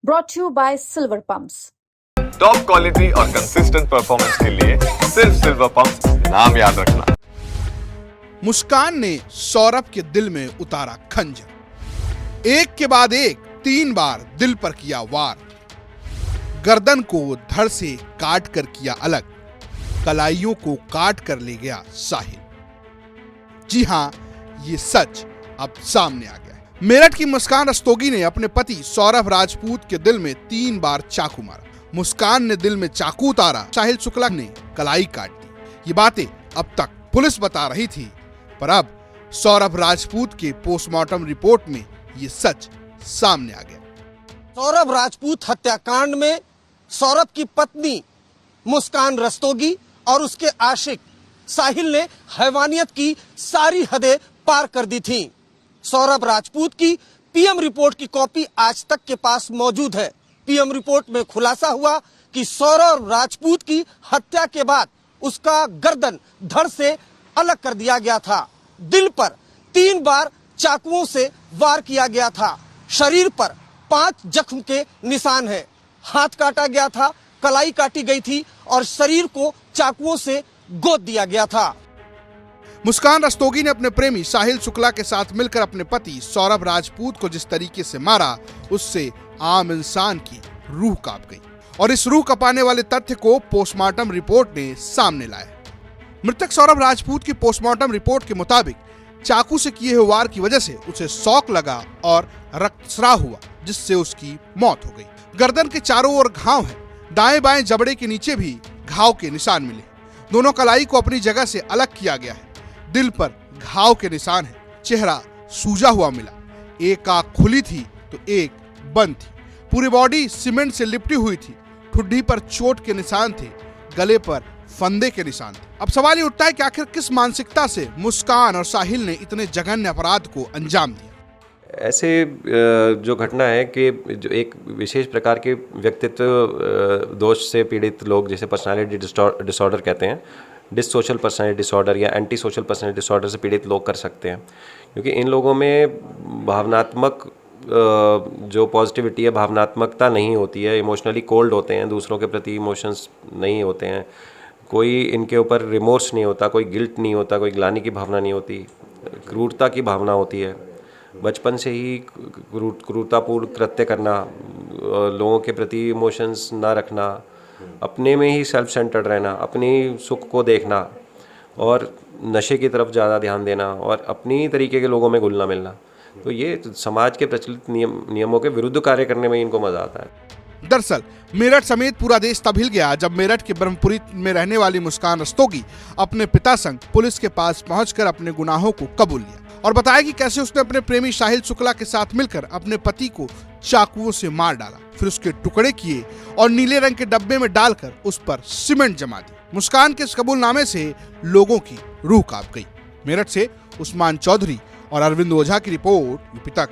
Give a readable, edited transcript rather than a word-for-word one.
brought to you by Silver Pumps. Top quality और consistent performance के लिए सिर्फ सिल्वर पंप्स नाम याद रखना। मुस्कान ने सौरभ के दिल में उतारा खंजर। एक के बाद एक 3 बार दिल पर किया वार। गर्दन को धड़ से काट कर किया अलग, कलाइयों को काट कर ले गया साहिल। जी हां, ये सच अब सामने आ गया है। मेरठ की मुस्कान रस्तोगी ने अपने पति सौरभ राजपूत के दिल में 3 बार चाकू मारा। मुस्कान ने दिल में चाकू उतारा, साहिल शुक्ला ने कलाई काट दी। ये बातें अब तक पुलिस बता रही थी, पर अब सौरभ राजपूत के पोस्टमार्टम रिपोर्ट में ये सच सामने आ गया। सौरभ राजपूत हत्याकांड में सौरभ की पत्नी मुस्कान रस्तोगी और उसके आशिक साहिल ने हैवानियत की सारी हदें पार कर दी थी। सौरभ राजपूत की पीएम रिपोर्ट की कॉपी आज तक के पास मौजूद है। पीएम रिपोर्ट में खुलासा हुआ कि सौरभ राजपूत की हत्या के बाद उसका गर्दन धड़ से अलग कर दिया गया था। दिल पर 3 बार चाकुओं से वार किया गया था। शरीर पर 5 जख्म के निशान है। हाथ काटा गया था, कलाई काटी गई थी और शरीर को चाकुओं से गोद दिया गया था। मुस्कान रस्तोगी ने अपने प्रेमी साहिल शुक्ला के साथ मिलकर अपने पति सौरभ राजपूत को जिस तरीके से मारा, उससे आम इंसान की रूह कांप गई और इस रूह कपाने वाले तथ्य को पोस्टमार्टम रिपोर्ट ने सामने लाया। मृतक सौरभ राजपूत की पोस्टमार्टम रिपोर्ट के मुताबिक चाकू से किए हुए वार की वजह से उसे शॉक लगा और रक्तस्राव हुआ, जिससे उसकी मौत हो गई। गर्दन के चारों ओर घाव है, दाएं बाएं जबड़े के नीचे भी घाव के निशान मिले। दोनों कलाई को अपनी जगह से अलग किया गया है। दिल पर घाव के निशान है। चेहरा सूजा हुआ मिला। एक आंख खुली थी तो एक बंद थी। पूरी बॉडी सीमेंट से लिपटी हुई थी। ठुड्डी पर चोट के निशान थे। गले पर फंदे के निशान थे। अब सवाल ये उठता है कि आखिर किस मानसिकता से मुस्कान और साहिल ने इतने जघन्य अपराध को अंजाम दिया। ऐसे जो घटना है कि जो एक विशेष प्रकार के व्यक्तित्व दोष से पीड़ित लोग, जिसे पर्सनालिटी डिसऑर्डर कहते हैं, डिसोशल पर्सनालिटी डिसऑर्डर या एंटी सोशल पर्सनालिटी डिसऑर्डर से पीड़ित लोग कर सकते हैं, क्योंकि इन लोगों में भावनात्मक जो पॉजिटिविटी है, भावनात्मकता नहीं होती है। इमोशनली कोल्ड होते हैं, दूसरों के प्रति इमोशंस नहीं होते हैं। कोई इनके ऊपर रिमोर्स नहीं होता, कोई गिल्ट नहीं होता, कोई ग्लानि की भावना नहीं होती, क्रूरता की भावना होती है। बचपन से ही क्रूरतापूर्ण कृत्य करना, लोगों के प्रति इमोशंस ना रखना, अपने में ही सेल्फ सेंटर्ड रहना, अपनी सुख को देखना और नशे की तरफ ज़्यादा ध्यान देना और अपनी तरीके के लोगों में घुलना मिलना, तो ये समाज के प्रचलित नियमों के विरुद्ध कार्य करने में इनको मजा आता है। दरअसल मेरठ समेत पूरा देश तब हिल गया जब मेरठ के ब्रह्मपुरी में रहने वाली मुस्कान रस्तोगी अपने पिता संग पुलिस के पास पहुंचकर अपने गुनाहों को कबूल लिया और बताया कि कैसे उसने अपने प्रेमी साहिल शुक्ला के साथ मिलकर अपने पति को चाकुओं से मार डाला, फिर उसके टुकड़े किए और नीले रंग के डब्बे में डालकर उस पर सीमेंट जमा दी। मुस्कान के इस कबूलनामे से लोगों की रूह कांप गई। मेरठ से उस्मान चौधरी और अरविंद ओझा की रिपोर्ट, यूपी तक।